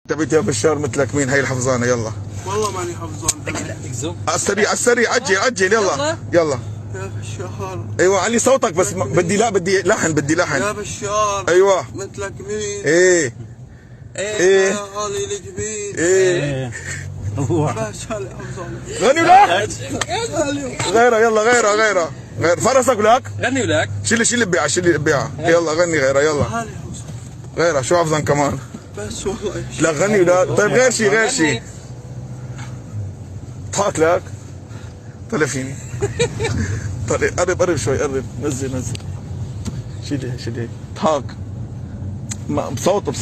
تبيت يا بشار مثلك مين هي الحفظانه؟ يلا والله ماني حفظان. على السريع على السريع، عجل يلا يلا. يا بشار. ايوه علي صوتك بس بدي بدي لحن يا بشار. ايوه مثلك مين؟ ايه يا علي الجبين. ايه بس هالي حفظان. غني ولا غيره؟ يلا غيره غير فرسك ولك غني ولك. شيل بيعه يلا غني غيره يلا. هالي حفظان. غيره شو حفظان كمان؟ بس والله لا غني ولا طيب غير شيء اضحك لك. طلع فيني طلع قرب شوي قرب نزل شيل هيك اضحك بصوت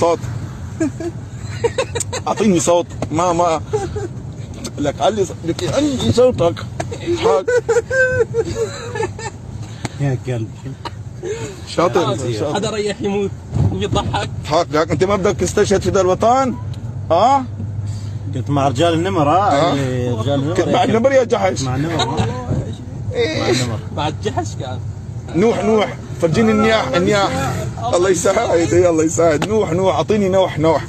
اعطيني صوت ما لك علي صوتك اضحك يا كلب شاطر حدا ريح يموت ويضحك. اضحك لك. انت ما بدك تستشهد في ذا الوطن؟ كنت مع رجال النمر رجال النمر كنت مع النمر يا جحش؟ مع النمر مع النمر مع الجحش كان. نوح فرجيني النياح الله يساعد الله يساعد. نوح اعطيني نوح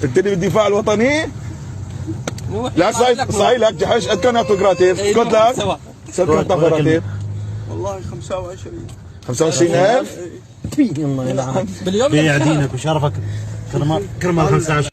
قلت لي بالدفاع الوطني. لا صحيح لك جحش قد كان اعطوك راتب؟ قلت لك كم راتب؟ والله 25. 25,000 الله يلعنك باليوم بيع دينك وشرفك كرمال 15